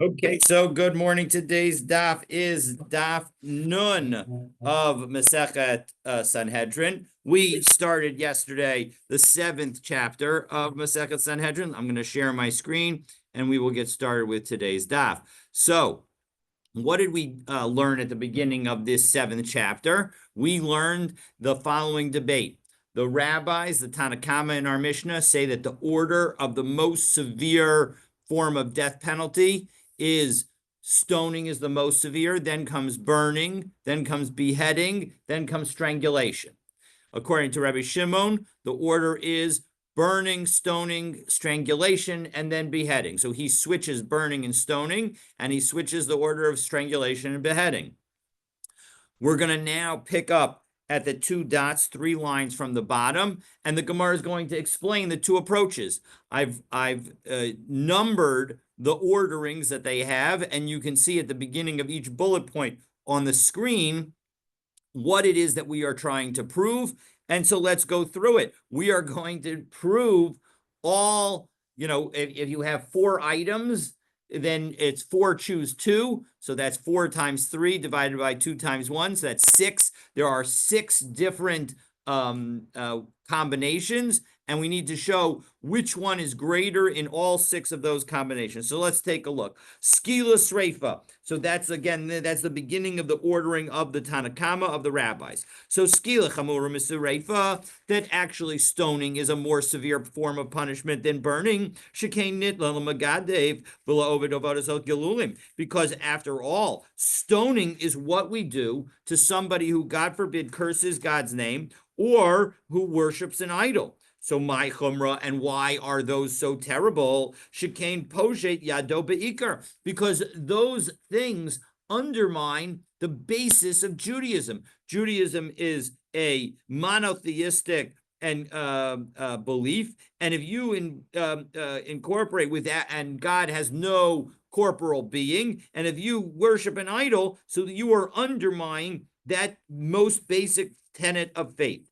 Okay, so good morning. Today's daf is daf nun of Masechet Sanhedrin. We started yesterday the 7th chapter of Masechet Sanhedrin. I'm going to share my screen and we will get started with today's daf. So, what did we learn at the beginning of this 7th chapter? We learned the following debate. The rabbis, the Tanakhama in our Mishnah, say that the order of the most severe form of death penalty is stoning is the most severe, then comes burning, then comes beheading, then comes strangulation. According to Rabbi Shimon, the order is burning, stoning, strangulation, and then beheading. So he switches burning and stoning, and he switches the order of strangulation and beheading. We're going to now pick up at the 2 dots, 3 lines from the bottom, and the Gemara is going to explain the 2 approaches. I've numbered the orderings that they have, and you can see at the beginning of each bullet point on the screen what it is that we are trying to prove. And so let's go through it. We are going to prove all, if you have 4 items, then it's 4 choose 2. So that's 4 times 3 divided by 2 times 1. So that's 6. There are 6 different combinations, and we need to show which one is greater in all 6 of those combinations. So let's take a look. Skila Sreifa. So that's the beginning of the ordering of the Tanakhama of the rabbis. So Skila Chamura Misreifa, that actually stoning is a more severe form of punishment than burning. Shekain Nitla Magadev V'la Ovid Ovadas El Gelulim. Because after all, stoning is what we do to somebody who, God forbid, curses God's name or who worships an idol. So my chumrah, and why are those so terrible? Shekain poshet yado beikar, because those things undermine the basis of Judaism. Judaism is a monotheistic and belief, and if you incorporate with that, and God has no corporal being, and if you worship an idol, so that you are undermining that most basic tenet of faith.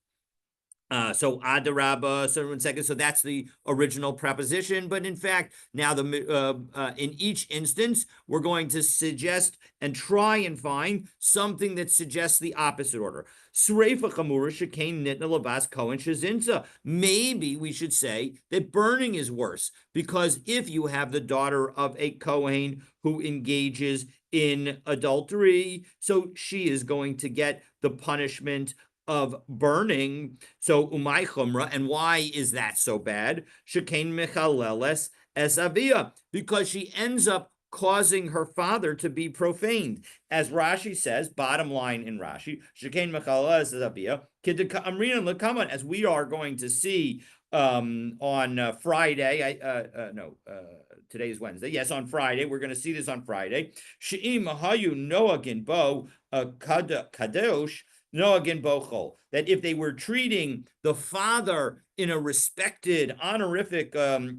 So Adarabba, so that's the original preposition. But in fact, now in each instance, we're going to suggest and try and find something that suggests the opposite order. Maybe we should say that burning is worse, because if you have the daughter of a Kohen who engages in adultery, so she is going to get the punishment of burning. So umay chumra, and why is that so bad? Shekain mechaleles es avia, because she ends up causing her father to be profaned. As Rashi says, bottom line in Rashi, shekain mechaleles es avia, kidika amrinan lekaman, as we are going to see on Friday. Today is Wednesday. Yes, on Friday. We're going to see this on Friday. She'im hayu noagin bo kadosh, Noagin Bochol, that if they were treating the father in a respected, honorific,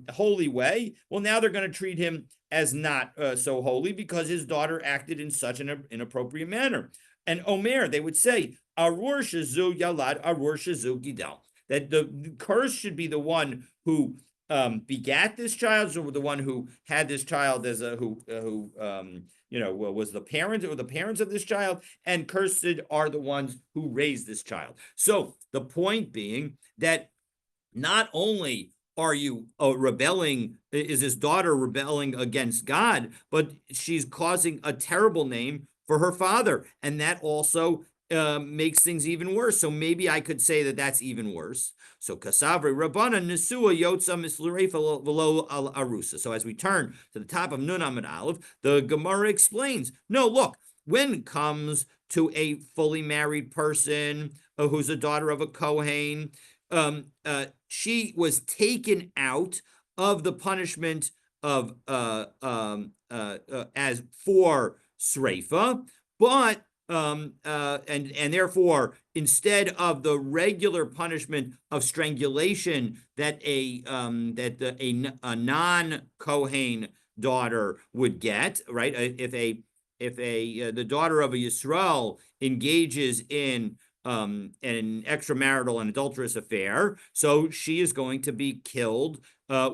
holy way, well, now they're going to treat him as not so holy because his daughter acted in such an inappropriate manner. And Omer, they would say, Arur Shazu Yalad, Arur Shazu Gidal, that the curse should be the one who begat this child, so the one who had this child as a was the parent or the parents of this child, and cursed are the ones who raised this child. So the point being that not only are you is his daughter rebelling against God, but she's causing a terrible name for her father, and that also makes things even worse. So maybe I could say that that's even worse. So kasavri rabbanan nesua yotza mislurefa velo al arusa. So as we turn to the top of Nun Amud Aleph, the Gemara explains, no, look, when it comes to a fully married person who's a daughter of a Kohen, she was taken out of the punishment of as for Sreifa, but and therefore, instead of the regular punishment of strangulation that a non-Kohen daughter would get, right? If the daughter of a Yisrael engages in an extramarital and adulterous affair, so she is going to be killed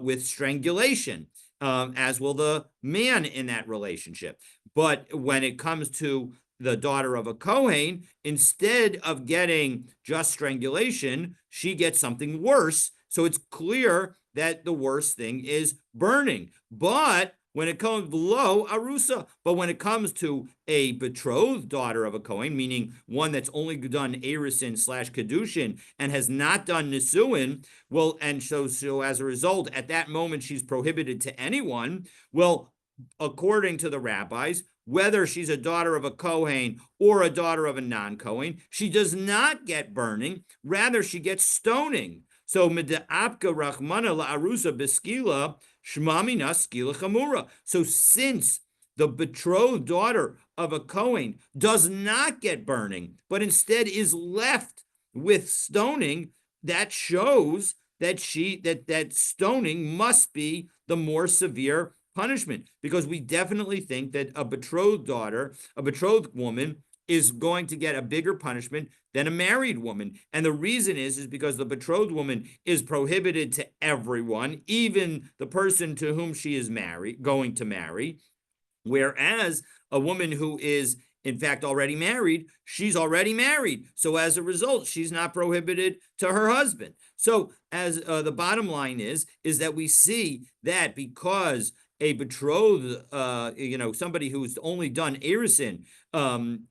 with strangulation. as will the man in that relationship. But when it comes to the daughter of a Kohen, instead of getting just strangulation, she gets something worse. So it's clear that the worst thing is burning. But when it comes below arusa, but when it comes to a betrothed daughter of a Kohen, meaning one that's only done erisin / kedushin and has not done nisuin, well, and so as a result, at that moment she's prohibited to anyone. Well, according to the rabbis, whether she's a daughter of a Kohen or a daughter of a non-Kohen, she does not get burning. Rather, she gets stoning. So, meda'apka rachmana la'arusa beskila shmamina skila chamura. So, since the betrothed daughter of a Kohen does not get burning, but instead is left with stoning, that shows that that stoning must be the more severe punishment, because we definitely think that a betrothed daughter, a betrothed woman, is going to get a bigger punishment than a married woman. And the reason is because the betrothed woman is prohibited to everyone, even the person to whom she is going to marry. Whereas a woman who is in fact already married, she's already married. So as a result, she's not prohibited to her husband. So as the bottom line is that we see that because a betrothed, somebody who's only done erisin,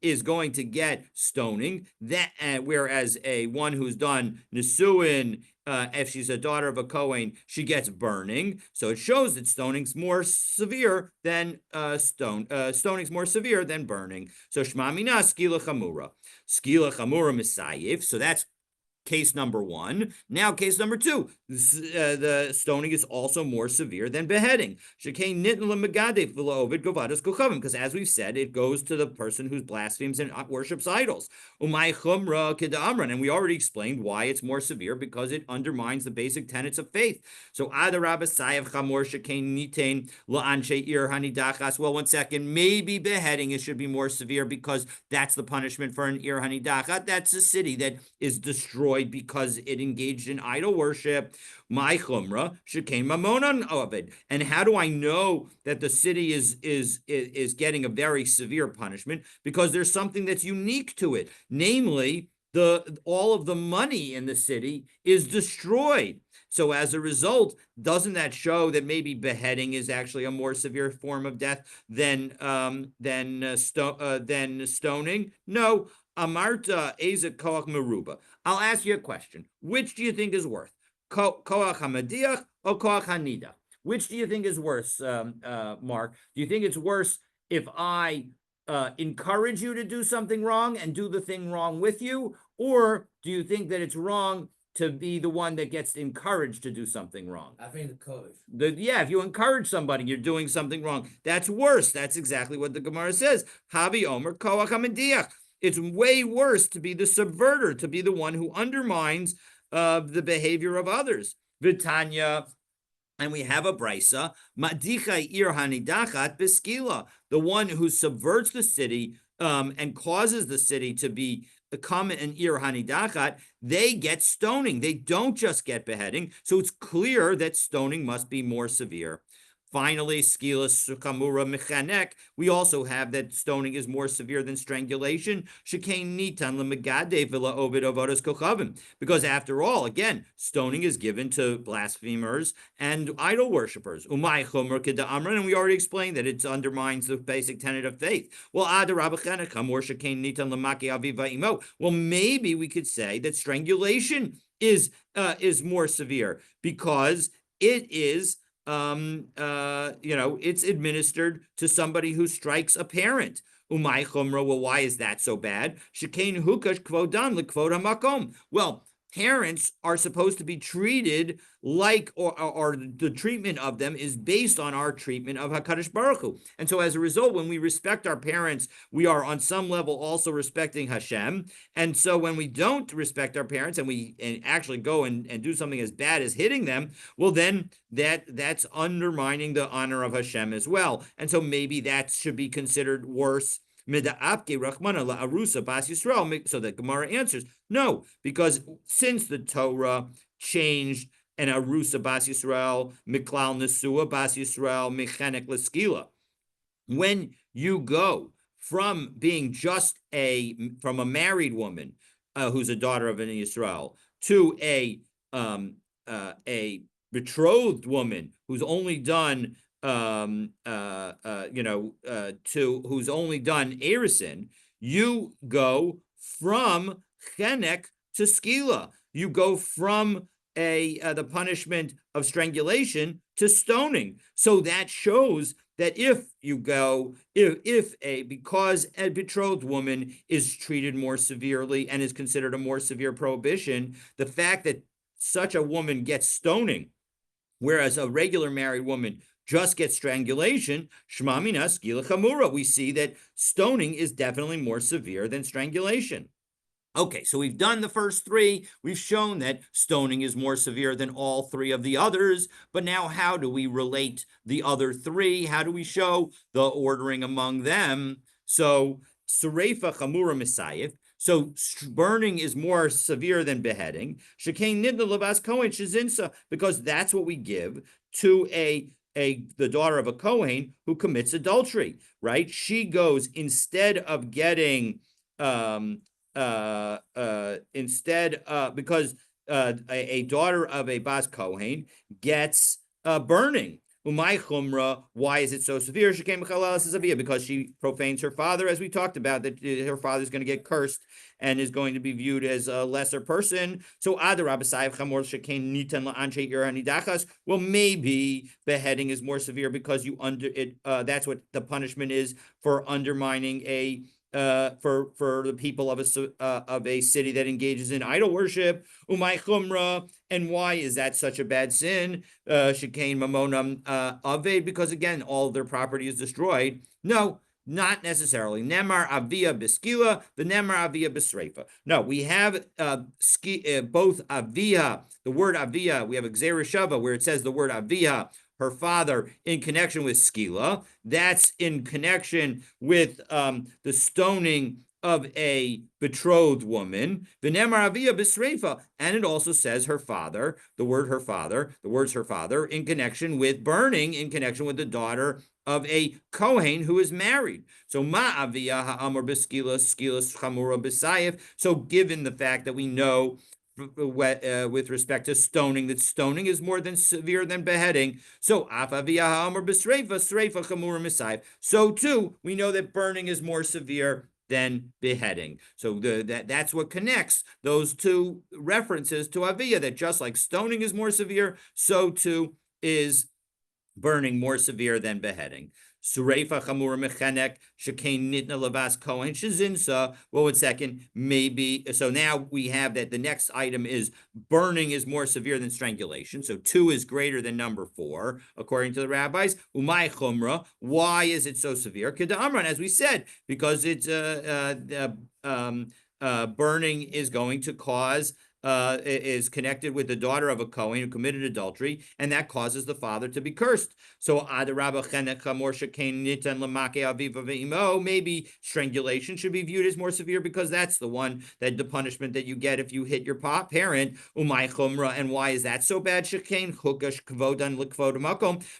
is going to get stoning. That whereas a one who's done nisuin, if she's a daughter of a Kohen, she gets burning. So it shows that stoning's more severe than stoning's more severe than burning. So shma mina skila chamura misayif. So that's case number one. Now, case number two, the stoning is also more severe than beheading. Because as we've said, it goes to the person who blasphemes and worships idols. And we already explained why it's more severe, because it undermines the basic tenets of faith. So, well, 1 second, maybe beheading it should be more severe because that's the punishment for an ir hanidachat. That's a city that is destroyed because it engaged in idol worship. My chumra shekain mamonon ovid. And how do I know that the city is getting a very severe punishment? Because there's something that's unique to it, namely all of the money in the city is destroyed. So as a result, doesn't that show that maybe beheading is actually a more severe form of death than stoning? No. Amarta eza koach meruba. I'll ask you a question. Which do you think is worse, koach hamadiach or koach hanida? Which do you think is worse, Mark? Do you think it's worse if I encourage you to do something wrong and do the thing wrong with you, or do you think that it's wrong to be the one that gets encouraged to do something wrong? I think the coach. If you encourage somebody, you're doing something wrong. That's worse. That's exactly what the Gemara says. Havi Omer koach hamadiach. It's way worse to be the subverter, to be the one who undermines the behavior of others. Vitanya, and we have a brisa, Madicha ir hanidachat beskila, the one who subverts the city and causes the city to become an ir hanidachat, they get stoning. They don't just get beheading. So it's clear that stoning must be more severe. Finally, skila sukamura mechanek, we also have that stoning is more severe than strangulation. Shekain nitan lemegade v'la ovid avodas kochavim. Because after all, again, stoning is given to blasphemers and idol worshippers. Umay chomer keda'amran, and we already explained that it undermines the basic tenet of faith. Well, adarabachenech hamor shekain nitan lemaki aviva imo. Well, maybe we could say that strangulation is more severe because it is it's administered to somebody who strikes a parent. Umay chumra, well, why is that so bad? Shekain hukash kvodan lekvod hamakom. Well, parents are supposed to be treated like, or the treatment of them is based on our treatment of HaKadosh Baruch Hu. And so as a result, when we respect our parents, we are on some level also respecting Hashem. And so when we don't respect our parents and we actually go and do something as bad as hitting them, well, then that's undermining the honor of Hashem as well. And so maybe that should be considered worse. So the Gemara answers, no, because since the Torah changed and arusa bas Yisrael miklal nesua bas Yisrael mechenek leskila. When you go from being just from a married woman who's a daughter of an Israel to a betrothed woman who's only done who's only done erison, you go from chenek to skila. You go from the punishment of strangulation to stoning. So that shows that if because a betrothed woman is treated more severely and is considered a more severe prohibition, the fact that such a woman gets stoning, whereas a regular married woman just gets strangulation, shma mina skila chamura, we see that stoning is definitely more severe than strangulation. Okay, so we've done the first three. We've shown that stoning is more severe than all three of the others. But now how do we relate the other three? How do we show the ordering among them? So, Serefa Chamura Misayif. So burning is more severe than beheading. Shekain Nidna Labas Kohen Shazinsa, because that's what we give to the daughter of a Kohen who commits adultery, right? She goes, instead of getting because a daughter of a Bas Kohen gets burning. Umay chumra, why is it so severe? She came because she profanes her father, as we talked about, that her father is going to get cursed and is going to be viewed as a lesser person. So well, maybe beheading is more severe because that's what the punishment is for undermining for the people of a city that engages in idol worship. Umay chumra, and why is that such a bad sin? Shekain mamonam aved, because again, all of their property is destroyed. No, not necessarily. Nemar avia beskila, the nemar avia besreifa. No, we have both avia, the word avia. We have a Xereshava where it says the word avia, her father, in connection with skila. That's in connection with the stoning of a betrothed woman. V'nemar avia b'sreifa, and it also says her father, the words her father, in connection with burning, in connection with the daughter of a Kohen who is married. So ma avia ha'amor b'skila, skila chamura b'sayif. So given the fact that we know with respect to stoning, that stoning is more than severe than beheading. So so too, we know that burning is more severe than beheading. So that's what connects those two references to aviyah, that just like stoning is more severe, so too is burning more severe than beheading. Surefa chamura mechenek shekain nitna lavas kohen shazinsa. Well, 1 second, maybe. So now we have that the next item is burning is more severe than strangulation. So 2 is greater than number 4, according to the rabbis. Umay chumra. Why is it so severe? Keda amran, as we said, because it's burning is going to cause. Is connected with the daughter of a Kohen who committed adultery, and that causes the father to be cursed. So maybe strangulation should be viewed as more severe because that's the punishment that you get if you hit your parent. And why is that so bad?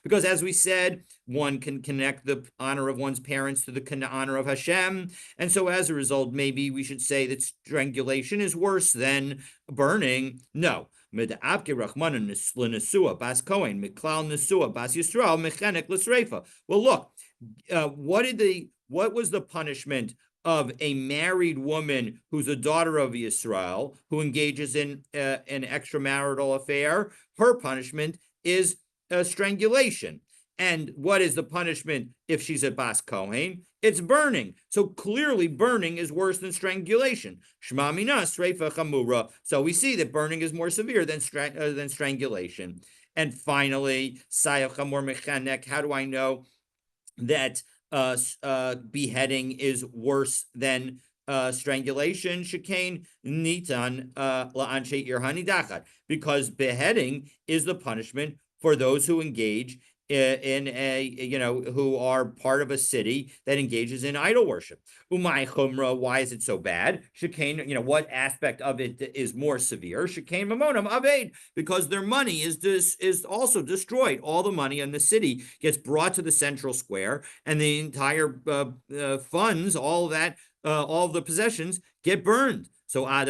Because as we said, one can connect the honor of one's parents to the honor of Hashem, and so as a result, maybe we should say that strangulation is worse than burning. No. Well, look, what was the punishment of a married woman who's a daughter of Yisrael who engages in an extramarital affair? Her punishment is strangulation. And what is the punishment if she's a Bas Kohen? It's burning. So clearly burning is worse than strangulation. Shma mina sreifa chamura. So we see that burning is more severe than strangulation. And finally, sayach chamor mechanek. How do I know that beheading is worse than strangulation? Shekain nitan la'anshe irhani dachat. Because beheading is the punishment for those who engage in a, who are part of a city that engages in idol worship. Umay chumra, why is it so bad? Shekain, what aspect of it is more severe? Shekain mamonam aved, because their money is also destroyed. All the money in the city gets brought to the central square, and the entire funds, all that, all of the possessions get burned. So well, 1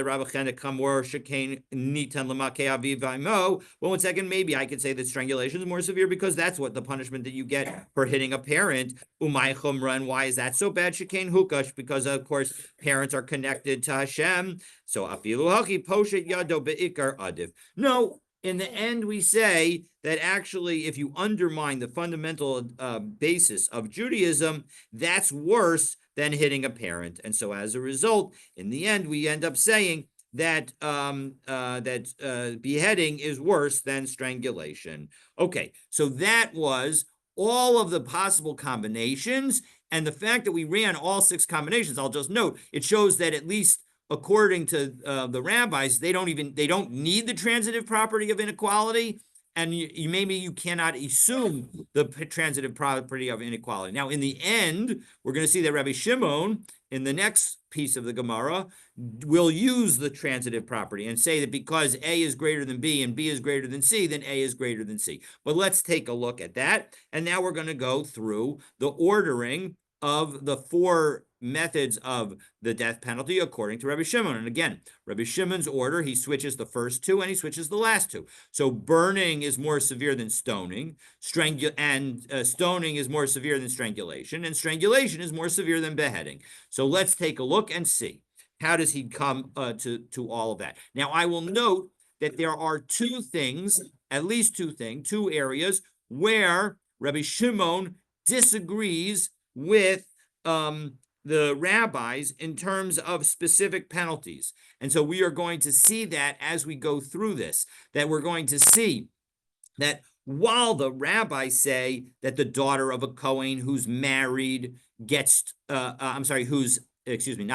second, maybe I could say that strangulation is more severe because that's what the punishment that you get for hitting a parent. Umay chumra, and why is that so bad? Shekain hukash, because of course parents are connected to Hashem. So afilu haki poshet yado beikar adiv. No, in the end, we say that actually, if you undermine the fundamental basis of Judaism, that's worse than hitting a parent. And so as a result, in the end, we end up saying that beheading is worse than strangulation. Okay, so that was all of the possible combinations, and the fact that we ran all 6 combinations, I'll just note, it shows that at least according to the rabbis, they don't need the transitive property of inequality, and maybe you cannot assume the transitive property of inequality. Now, in the end, we're going to see that Rabbi Shimon, in the next piece of the Gemara, will use the transitive property and say that because A is greater than B and B is greater than C, then A is greater than C. But let's take a look at that. And now we're going to go through the ordering of the 4 methods of the death penalty according to Rabbi Shimon. And again, Rabbi Shimon's order, he switches the first 2 and he switches the last 2. So burning is more severe than stoning, stoning is more severe than strangulation, and strangulation is more severe than beheading. So let's take a look and see. How does he come to all of that? Now, I will note that there are 2 things, at least 2 things, 2 areas where Rabbi Shimon disagrees with the rabbis in terms of specific penalties. And so we are going to see that as we go through this, that we're going to see that while the rabbis say that the daughter of a Kohen who's married gets, not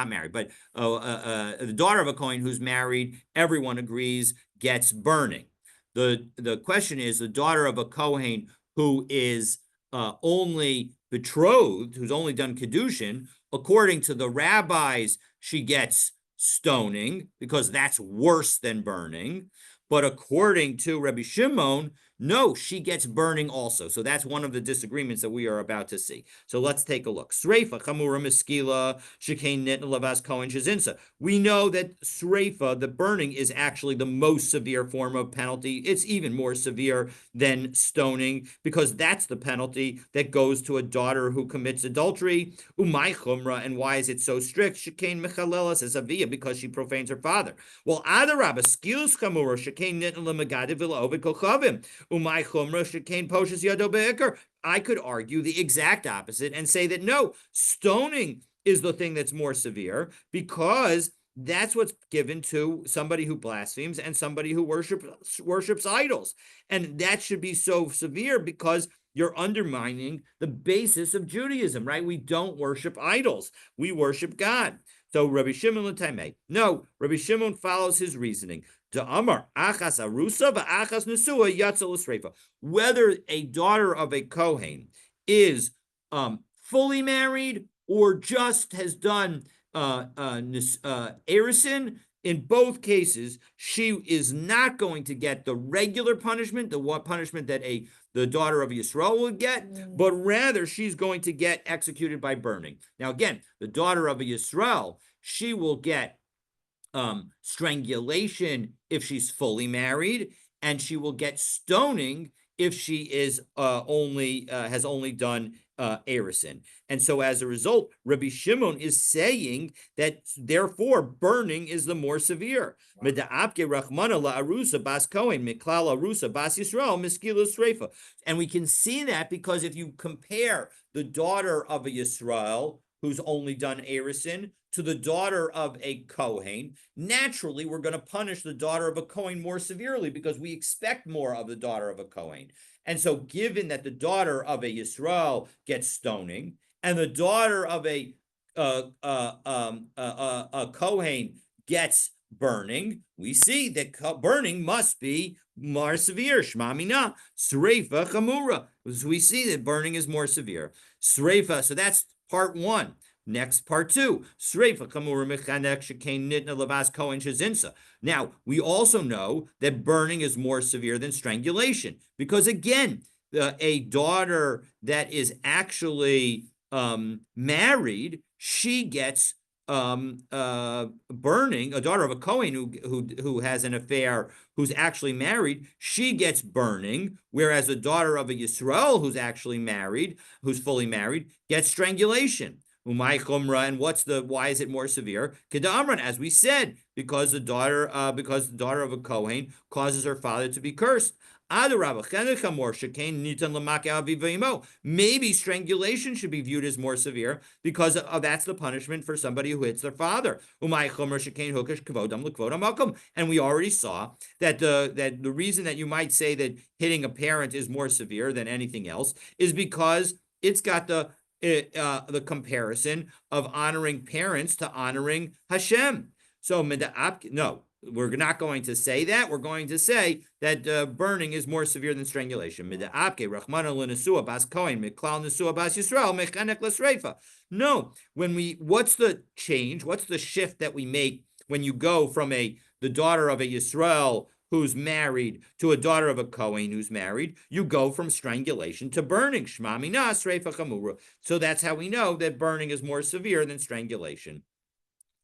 married, but the daughter of a Kohen who's married, everyone agrees, gets burning. The question is, the daughter of a Kohen who is only betrothed, who's only done Kiddushin, according to the rabbis, she gets stoning because that's worse than burning. But according to Rabbi Shimon, no, she gets burning also. So that's one of the disagreements that we are about to see. So let's take a look. Sreifa, chamura miskila, shekain nit lavas kohen shazinsa. We know that sreifa, the burning, is actually the most severe form of penalty. It's even more severe than stoning because that's the penalty that goes to a daughter who commits adultery. Umay chumra, and why is it so strict? Shekain mechalelas as avia, because she profanes her father. Well, adarabba, skilus chamura, shekain nit lamagadiv v'la ovid kochavim. I could argue the exact opposite and say that no, stoning is the thing that's more severe because that's what's given to somebody who blasphemes and somebody who worships idols. And that should be so severe because you're undermining the basis of Judaism, right? We don't worship idols. We worship God. So Rabbi Shimon l'taimei. No, Rabbi Shimon follows his reasoning. Whether a daughter of a Kohen is fully married or just has done erisin, in both cases, she is not going to get the regular punishment, the punishment that the daughter of Yisrael would get, but rather she's going to get executed by burning. Now, again, the daughter of a Yisrael, she will get strangulation if she's fully married, and she will get stoning if she is has only done erisin. And so as a result, Rabbi Shimon is saying that therefore burning is the more severe. And we can see that because if you compare the daughter of a Yisrael who's only done erisin to the daughter of a Kohen, naturally we're going to punish the daughter of a Kohen more severely because we expect more of the daughter of a Kohen. And so given that the daughter of a Yisrael gets stoning and the daughter of a Kohen gets burning, we see that burning must be more severe. Shma mina, sreifa chamura. So we see that burning is more severe. Sreifa, so that's part one. Next, part two. Sreifa chamura mechanek shekain nitna levas kohen shezinsa. Now, we also know that burning is more severe than strangulation because, again, a daughter that is actually married, she gets burning. A daughter of a Kohen who has an affair, who's actually married, she gets burning, whereas a daughter of a Yisrael who's actually married, who's fully married, gets strangulation. Umay chumra, and why is it more severe? Kedamran, as we said, because the daughter of a Kohen causes her father to be cursed. Maybe strangulation should be viewed as more severe because that's the punishment for somebody who hits their father. And we already saw that the reason that you might say that hitting a parent is more severe than anything else is because it's got the comparison of honoring parents to honoring Hashem. So no, we're not going to say that. We're going to say that burning is more severe than strangulation. No, what's the change? What's the shift that we make when you go from the daughter of a Yisrael who's married to a daughter of a Kohen who's married? You go from strangulation to burning. Shma mina sreifa chamura. So that's how we know that burning is more severe than strangulation.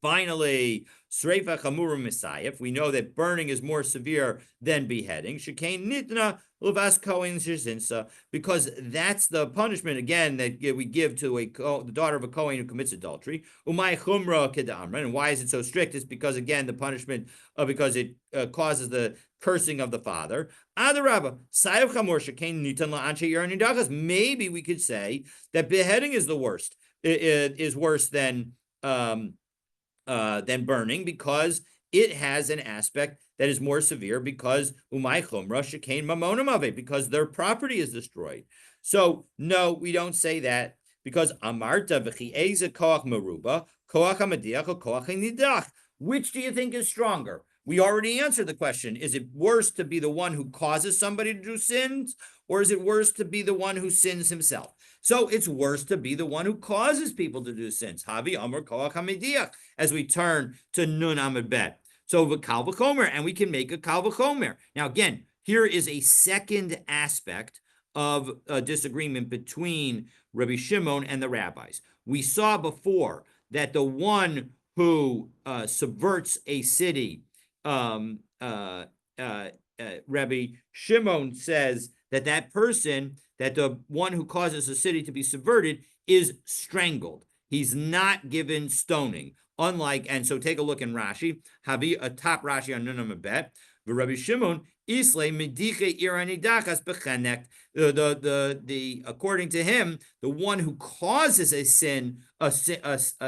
Finally, sreifa chamura misayef. We know that burning is more severe than beheading. Shekain nitna levas kohen shezinsa, because that's the punishment again that we give to the daughter of a Kohen who commits adultery. Umay chumra kedamran. And why is it so strict? It's because again the punishment because it causes the cursing of the father. Adarabba, sayev chamur shekain nitan la'anshe yirani dachas. Maybe we could say that beheading is the worst. It is worse than burning because it has an aspect that is more severe because umay chumra shekain mamonam ave, because their property is destroyed. So no, we don't say that because amarta v'chi'eza koach meruba koach hamadiach or koach nidach. Which do you think is stronger? We already answered the question. Is it worse to be the one who causes somebody to do sins, or is it worse to be the one who sins himself? So it's worse to be the one who causes people to do sins. Havi Amr Koach HaMediach, as we turn to Nun Amud Bet. So v'kal v'chomer, and we can make a kal v'chomer. Now again, here is a second aspect of a disagreement between Rabbi Shimon and the rabbis. We saw before that the one who subverts a city, Rabbi Shimon says that person, that the one who causes a city to be subverted, is strangled. He's not given stoning. And so take a look in Rashi, a top Rashi on Nun Amud Bet. Rabbi Shimon Islay Mediche Iranidachas Bechenek. According to him, the one who causes a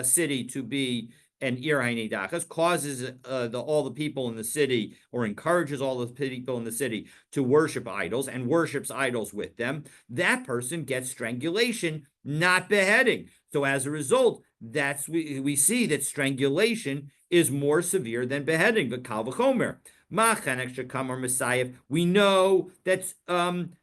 city to be an ir hainidachas, causes all the people in the city, or encourages all the people in the city to worship idols and worships idols with them, that person gets strangulation, not beheading. So as a result, we see that strangulation is more severe than beheading. But kal v'chomer. We know that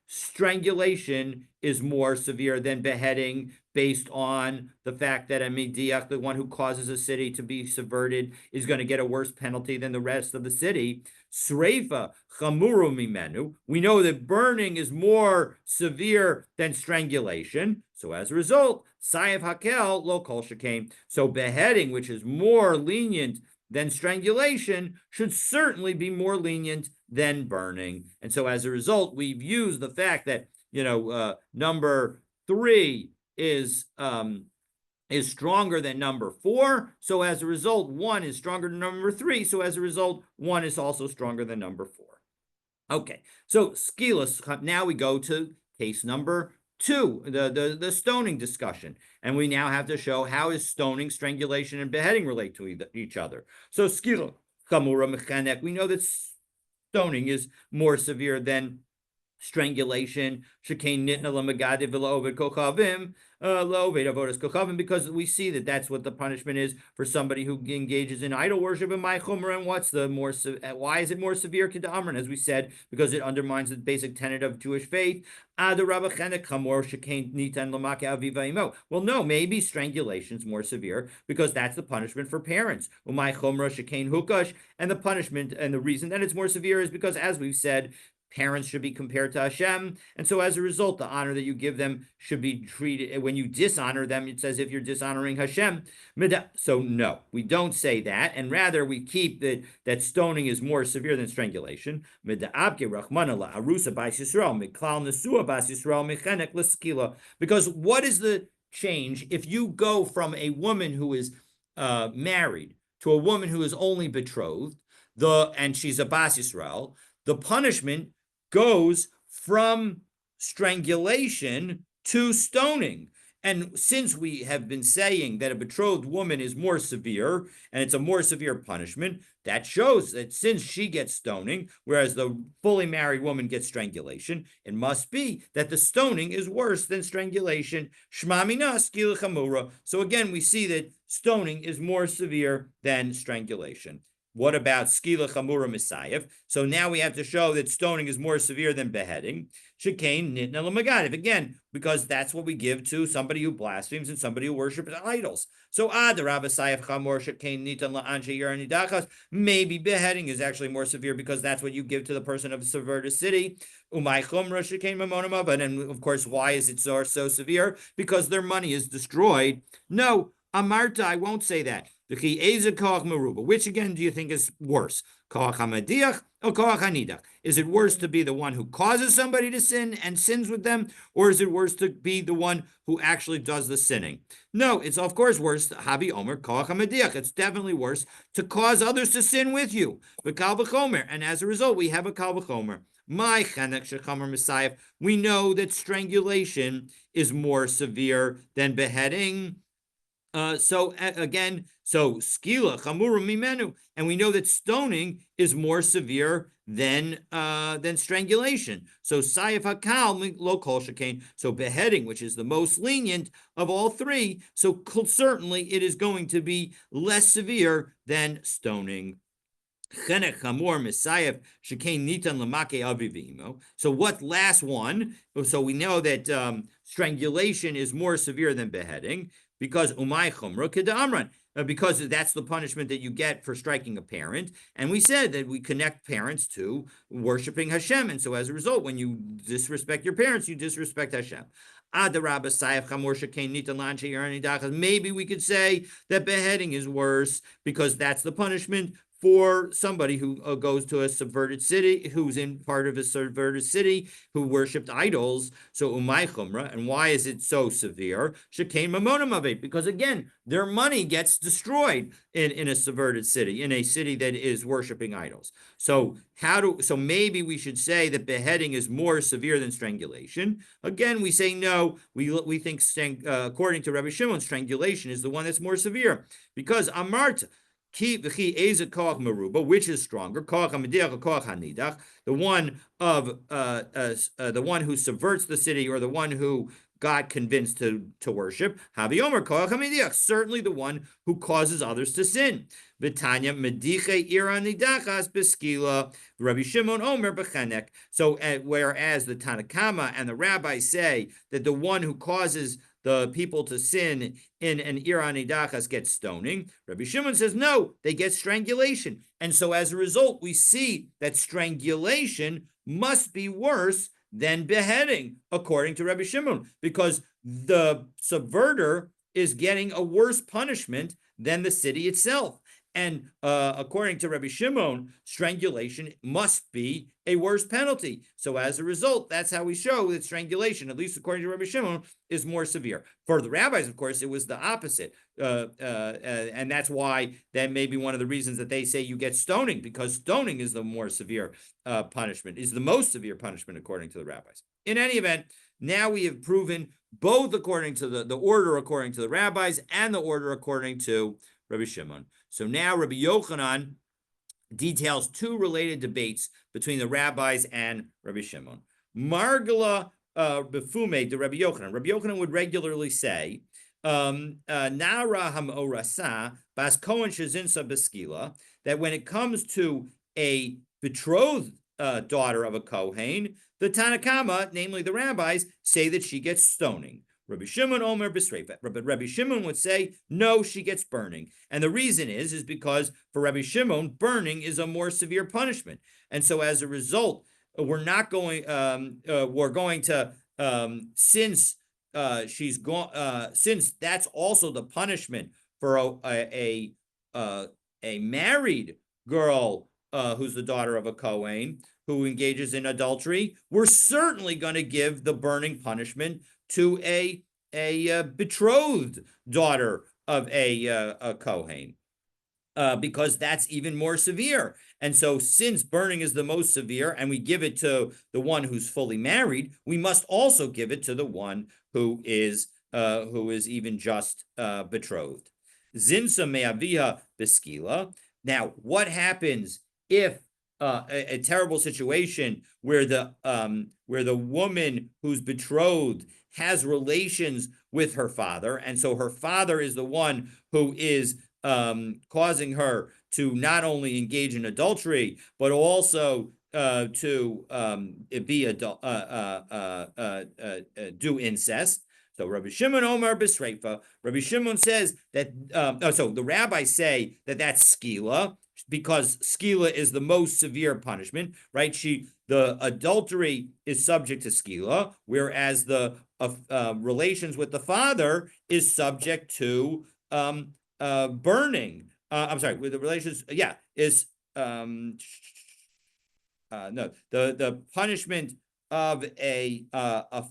strangulation is more severe than beheading based on the fact that a midiach, the one who causes a city to be subverted, is going to get a worse penalty than the rest of the city. Sreifa chamuru mimenu. We know that burning is more severe than strangulation. So as a result, sayev hakel lo kol shekain. So beheading, which is more lenient than strangulation, should certainly be more lenient than burning. And so as a result, we've used the fact that number 3 is stronger than number 4. So as a result, 1 is stronger than number 3. So as a result, 1 is also stronger than number 4. Okay, so skilas. Now we go to case number 2, the stoning discussion. And we now have to show how is stoning, strangulation, and beheading relate to each other. So skila chamura mechanek. We know that stoning is more severe than strangulation, because we see that that's what the punishment is for somebody who engages in idol worship in my chumrah. And what's the more? Why is it more severe? Kedamran, as we said, because it undermines the basic tenet of Jewish faith. Well, no, maybe strangulation is more severe because that's the punishment for parents. And the punishment and the reason that it's more severe is because, as we've said, parents should be compared to Hashem. And so as a result, the honor that you give them should be treated, when you dishonor them, it's as if you're dishonoring Hashem. So no, we don't say that. And rather we keep that stoning is more severe than strangulation. Because what is the change if you go from a woman who is married to a woman who is only betrothed, and she's a Bas Yisrael? The punishment goes from strangulation to stoning. And since we have been saying that a betrothed woman is more severe, and it's a more severe punishment, that shows that since she gets stoning, whereas the fully married woman gets strangulation, it must be that the stoning is worse than strangulation. Shma mina skila chamura. So again, we see that stoning is more severe than strangulation. What about skila chamura misayev? So now we have to show that stoning is more severe than beheading. Shekain nitna l'magadiv. Again, because that's what we give to somebody who blasphemes and somebody who worships idols. So maybe beheading is actually more severe because that's what you give to the person of a subverted city. And of course, why is it so severe? Because their money is destroyed. No, Amarta, I won't say that. Which again do you think is worse? Koach hamadiach or koach hanidach? Is it worse to be the one who causes somebody to sin and sins with them, or is it worse to be the one who actually does the sinning? No, it's of course worse. Habi omer koach hamadiach. It's definitely worse to cause others to sin with you. Kal v'chomer, and as a result, we have a kal v'chomer. My chenek shechamer misayev. We know that strangulation is more severe than beheading. So skila chamura mimenu, and we know that stoning is more severe than strangulation. So sayef hakal lo kol shekain. So beheading, which is the most lenient of all three, so certainly it is going to be less severe than stoning. So what last one? So we know that strangulation is more severe than beheading because umay chumra kedamran, because that's the punishment that you get for striking a parent. And we said that we connect parents to worshiping Hashem, and so as a result, when you disrespect your parents, you disrespect Hashem. Maybe we could say that beheading is worse because that's the punishment for somebody who goes to a subverted city, who's in part of a subverted city, who worshipped idols. So umay chumra, and why is it so severe? Shekain mamonam of it, because again, their money gets destroyed in a subverted city, in a city that is worshiping idols. So maybe we should say that beheading is more severe than strangulation. Again, we say no. We think according to Rabbi Shimon, strangulation is the one that's more severe because amarta. Which is stronger? The one who subverts the city, or the one who got convinced to worship. Certainly the one who causes others to sin. Rabbi Shimon Omer b'chenek. So whereas the Tanakama and the rabbis say that the one who causes the people to sin in an ira nidachas gets stoning, Rabbi Shimon says no, they get strangulation. And so as a result, we see that strangulation must be worse than beheading, according to Rabbi Shimon, because the subverter is getting a worse punishment than the city itself. And according to Rabbi Shimon, strangulation must be a worse penalty. So as a result, that's how we show that strangulation, at least according to Rabbi Shimon, is more severe. For the rabbis, of course, it was the opposite. And that's why that may be one of the reasons that they say you get stoning, because stoning is the more severe punishment, is the most severe punishment according to the rabbis. In any event, now we have proven both according to the order according to the rabbis and the order according to Rabbi Shimon. So now Rabbi Yochanan details two related debates between the rabbis and Rabbi Shimon. Margala befume de Rabbi Yochanan. Rabbi Yochanan would regularly say, Nara hamorasa bas kohen shezinsa beskila, that when it comes to a betrothed daughter of a Kohen, the Tanakama, namely the rabbis, say that she gets stoning. Rabbi Shimon Omer B'Sreifa. But Rabbi Shimon would say, no, she gets burning. And the reason is because for Rabbi Shimon, burning is a more severe punishment. And so as a result, we're going to, since she's gone, since that's also the punishment for a married girl who's the daughter of a Kohen who engages in adultery, we're certainly going to give the burning punishment to a betrothed daughter of a Kohen, because that's even more severe. And so since burning is the most severe and we give it to the one who's fully married, we must also give it to the one who is even just betrothed. Zinsa me'aviha beskila. Now, what happens if a terrible situation where the woman who's betrothed has relations with her father, and so her father is the one who is causing her to not only engage in adultery, but also to do incest. So Rabbi Shimon Omer B'Sreifa. Rabbi Shimon says that. So the rabbis say that that's skila, because skila is the most severe punishment, right? The adultery is subject to skila, whereas the relations with the father is subject to burning. I'm sorry, with the relations, is no, the punishment of a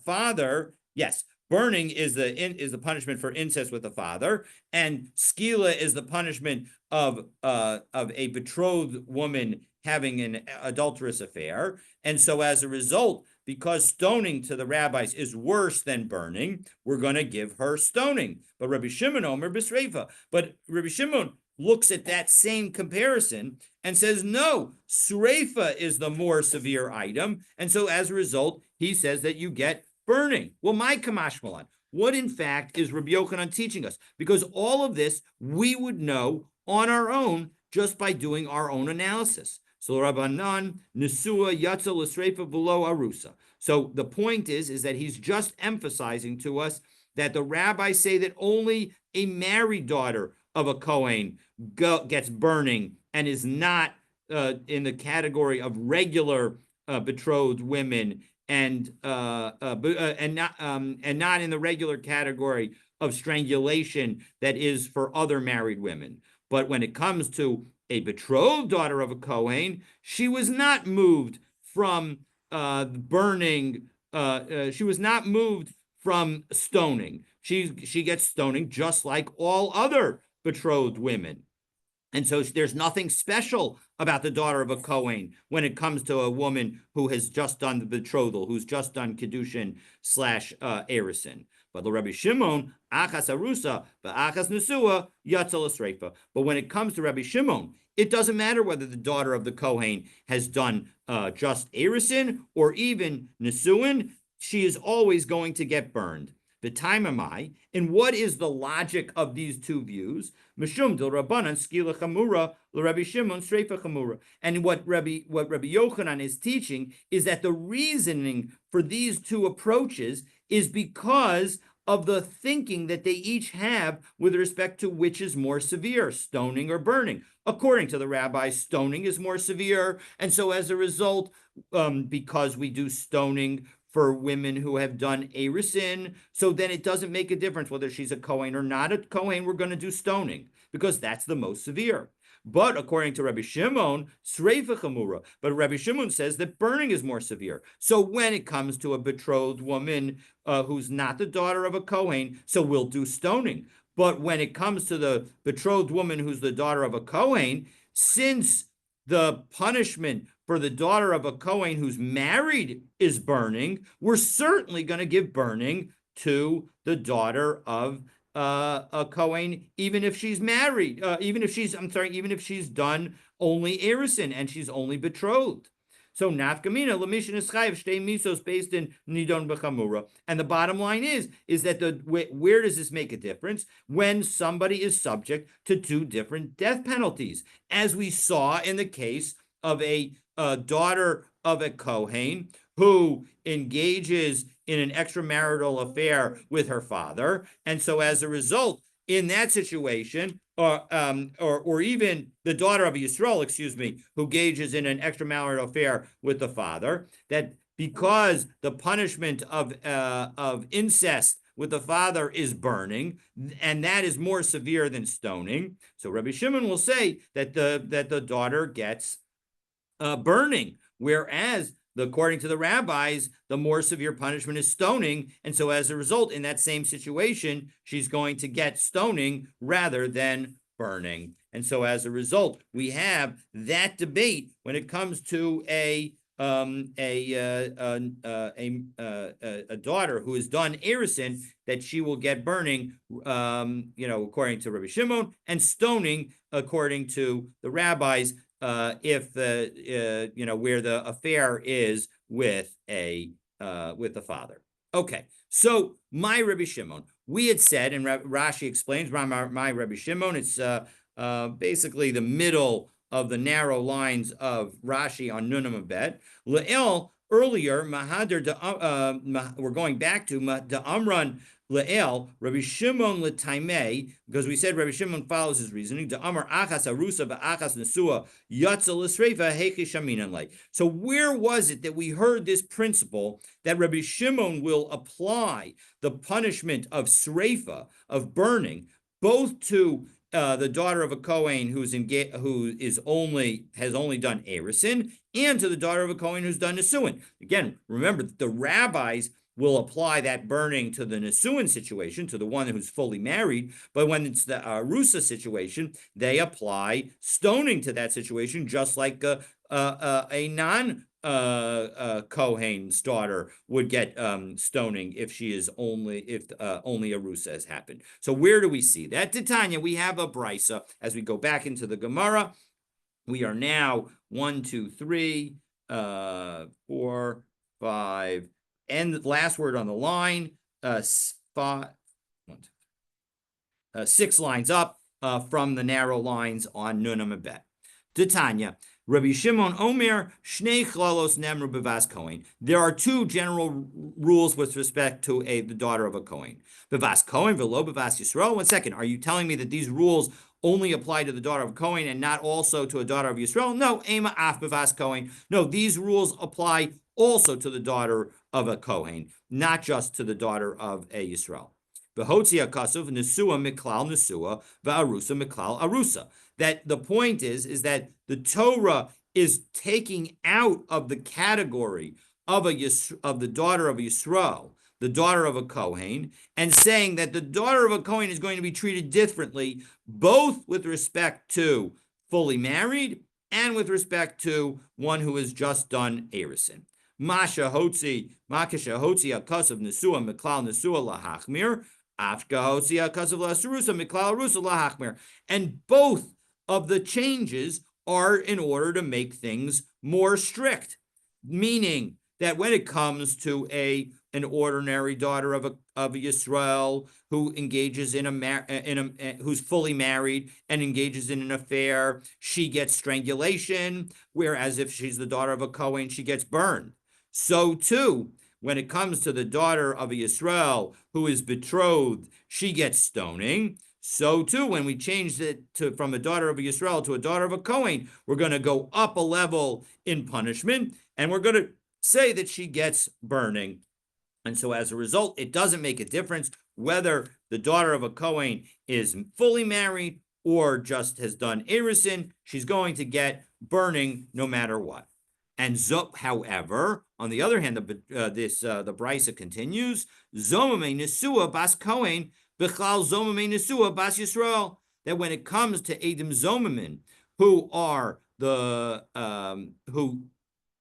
father, yes. Burning is the punishment for incest with the father, and skila is the punishment of a betrothed woman having an adulterous affair. And so as a result, because stoning to the rabbis is worse than burning, we're going to give her stoning. But Rabbi Shimon Omer B'Sreifa. But Rabbi Shimon looks at that same comparison and says, no, Sreifa is the more severe item. And so as a result, he says that you get burning. Well, my Kamash Malan, what in fact is Rabbi Yochanan teaching us? Because all of this we would know on our own just by doing our own analysis. So Rabbanan Nesua Yatza L'Sreifa Below Arusa. So the point is that he's just emphasizing to us that the rabbis say that only a married daughter of a Kohen gets burning and is not in the category of regular betrothed women, and not in the regular category of strangulation that is for other married women. But when it comes to a betrothed daughter of a Kohen, she was not moved from burning. She was not moved from stoning. She gets stoning just like all other betrothed women. And so there's nothing special about the daughter of a Kohen when it comes to a woman who has just done the betrothal, who's just done Kiddushin / Erisin. But the Rabbi Shimon, Achas Arusa, Achas Nesua, Yatzel Esreifa. But when it comes to Rabbi Shimon, it doesn't matter whether the daughter of the Kohen has done just Erisin or even Nesuin, she is always going to get burned. The time am I, and what is the logic of these two views? Mishum del Rabbanan skila chamura l'Rabbi Shimon streifa chamura. And what Rabbi Yochanan is teaching is that the reasoning for these two approaches is because of the thinking that they each have with respect to which is more severe, stoning or burning. According to the rabbis, stoning is more severe, and so as a result, because we do stoning for women who have done erisin, so then it doesn't make a difference whether she's a Kohen or not a Kohen, we're going to do stoning, because that's the most severe. But according to Rabbi Shimon, Sreifa Chamura, but Rabbi Shimon says that burning is more severe. So when it comes to a betrothed woman who's not the daughter of a Kohen, so we'll do stoning. But when it comes to the betrothed woman who's the daughter of a Kohen, since the punishment for the daughter of a Kohen who's married is burning, we're certainly going to give burning to the daughter of a Kohen, even if she's married, even if she's done only erisin and she's only betrothed. So nafkamina l'mishin is chayiv shtei misos based in nidon b'chamura. And the bottom line is that where does this make a difference? When somebody is subject to two different death penalties, as we saw in the case of a daughter of a Kohen who engages in an extramarital affair with her father, and so as a result, in that situation, or even the daughter of Yisrael, who engages in an extramarital affair with the father, that because the punishment of incest with the father is burning, and that is more severe than stoning. So Rabbi Shimon will say that the daughter gets burning, whereas according to the rabbis, the more severe punishment is stoning, and so as a result, in that same situation, she's going to get stoning rather than burning. And so as a result, we have that debate when it comes to a daughter who has done erison, that she will get burning, according to Rabbi Shimon, and stoning according to the rabbis, if where the affair is with the father. Okay, so my Rabbi Shimon, we had said, and Rashi explains my Rabbi Shimon, it's basically the middle of the narrow lines of Rashi on Nunam Bet. Le'el, earlier, we're going back to Amran Le'el, Rabbi Shimon L'Taimei, because we said Rabbi Shimon follows his reasoning. Amar achas arusa v'achas nesua yatza l'sreifa heichi shaminan lei. So where was it that we heard this principle that Rabbi Shimon will apply the punishment of sreifa, of burning, both to the daughter of a Kohen who has only done erison, and to the daughter of a Kohen who's done nesuin? Again, remember that the rabbis will apply that burning to the nesuin situation, to the one who's fully married, but when it's the arusa situation, they apply stoning to that situation, just like a non Kohen's daughter would get stoning if only arusa has happened. So where do we see that? Titania, we have a brisa as we go back into the Gemara. We are now 1, 2, 3, 4, 5, and the last word on the line, 6 lines up from the narrow lines on Nunam Bet. Titania, Rabbi Shimon Omer, Shnei Chlalos Nemru Bevas Kohen. There are 2 general rules with respect to the daughter of a Kohen. Bevas Kohen, Velo Bevas Yisrael. 1 second, are you telling me that these rules only apply to the daughter of Kohen and not also to a daughter of Yisrael? No, Ema Af Bevas Kohen. No, these rules apply also to the daughter of a Kohen, not just to the daughter of a Yisrael. V'hotzia kasuv nesua miklal nesua v'arusa miklal arusa. That the point is that the Torah is taking out of the category of the daughter of Yisrael, the daughter of a Kohen, and saying that the daughter of a Kohen is going to be treated differently, both with respect to fully married and with respect to one who has just done erison. Makasha hotzi akasav nesua miklal nesua lahachmir. And both of the changes are in order to make things more strict, meaning that when it comes to an ordinary daughter of a Yisrael who engages who's fully married and engages in an affair, she gets strangulation, whereas if she's the daughter of a Kohen, she gets burned. So too, when it comes to the daughter of a Yisrael who is betrothed, she gets stoning. So too, when we change it from a daughter of a Yisrael to a daughter of a Kohen, we're going to go up a level in punishment, and we're going to say that she gets burning. And so as a result, it doesn't make a difference whether the daughter of a Kohen is fully married or just has done erison. She's going to get burning no matter what. And however, on the other hand, the brisa continues, Zomame Nesua Bas Kohen B'chlal Zomame Nesua Bas Yisrael, that when it comes to Edim Zomamin, who are who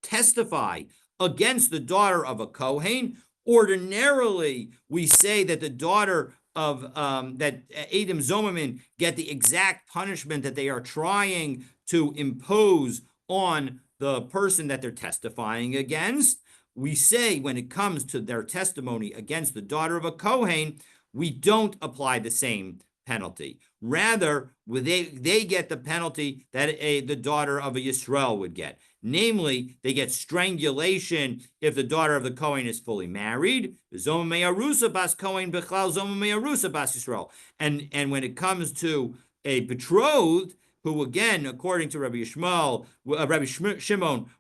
testify against the daughter of a Kohen, ordinarily we say that the daughter of that Edim Zomamin get the exact punishment that they are trying to impose on the person that they're testifying against, we say when it comes to their testimony against the daughter of a Kohen, we don't apply the same penalty. Rather, they get the penalty that the daughter of a Yisrael would get. Namely, they get strangulation if the daughter of the Kohen is fully married. And when it comes to a betrothed, who again, according to Rabbi Shimon,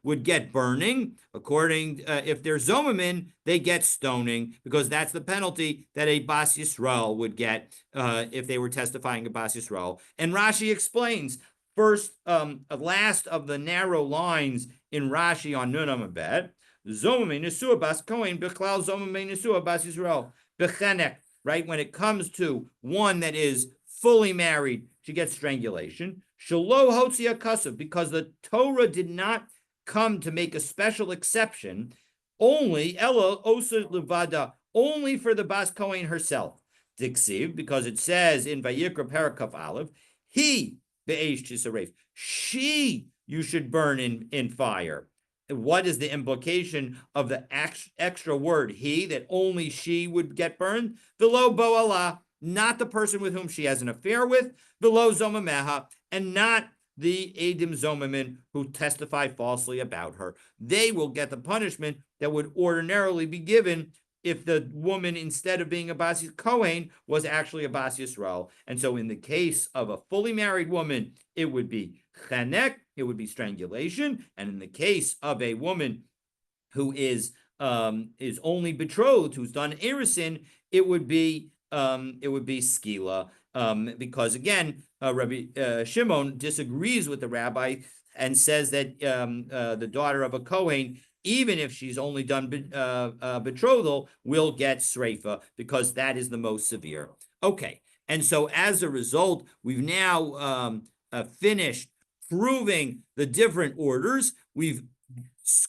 would get burning. According, if they're Zomamin, they get stoning, because that's the penalty that a Bas Yisrael would get if they were testifying a Bas Yisrael. And Rashi explains, first, last of the narrow lines in Rashi on Nun Amabed, Zomamin Nesua Bas Kohen Bechlal Zomamin Nesua Bas Yisrael Bechenek. Right, when it comes to one that is fully married, she gets strangulation. Shelo Hotzia Kasav, because the Torah did not come to make a special exception, only Ella Osa Levada, only for the Bas Kohen herself. Diksiv, because it says in Vayikra Parakaf Aleph, he be'esh tisaref, she you should burn in fire. What is the implication of the extra word he, that only she would get burned? V'lo bo'ala, not the person with whom she has an affair with, v'lo zomameha, and not the Edim Zomamin who testify falsely about her. They will get the punishment that would ordinarily be given if the woman, instead of being a Bas Kohen, was actually a Bas Yisrael. And so in the case of a fully married woman, it would be chenek, it would be strangulation. And in the case of a woman who is only betrothed, who's done erisin, it would be skila, because again, Rabbi Shimon disagrees with the rabbi and says that the daughter of a Kohen, even if she's only done betrothal, will get sreifa, because that is the most severe. Okay, and so as a result, we've now finished proving the different orders. We've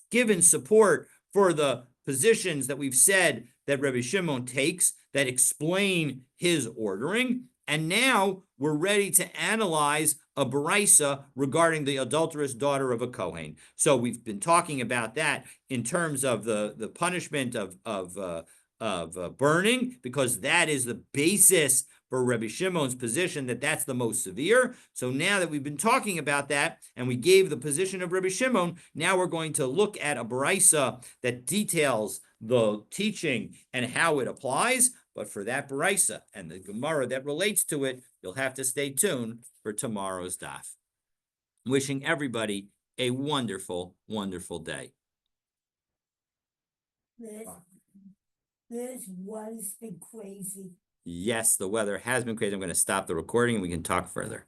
given support for the positions that we've said that Rabbi Shimon takes that explain his ordering. And now we're ready to analyze a baraisa regarding the adulterous daughter of a Kohen. So we've been talking about that in terms of the punishment of burning, because that is the basis for Rabbi Shimon's position that that's the most severe. So now that we've been talking about that and we gave the position of Rabbi Shimon, now we're going to look at a baraisa that details the teaching and how it applies. But for that baraisa and the Gemara that relates to it, you'll have to stay tuned for tomorrow's daf. Wishing everybody a wonderful, wonderful day. This weather's been crazy. Yes, the weather has been crazy. I'm going to stop the recording and we can talk further.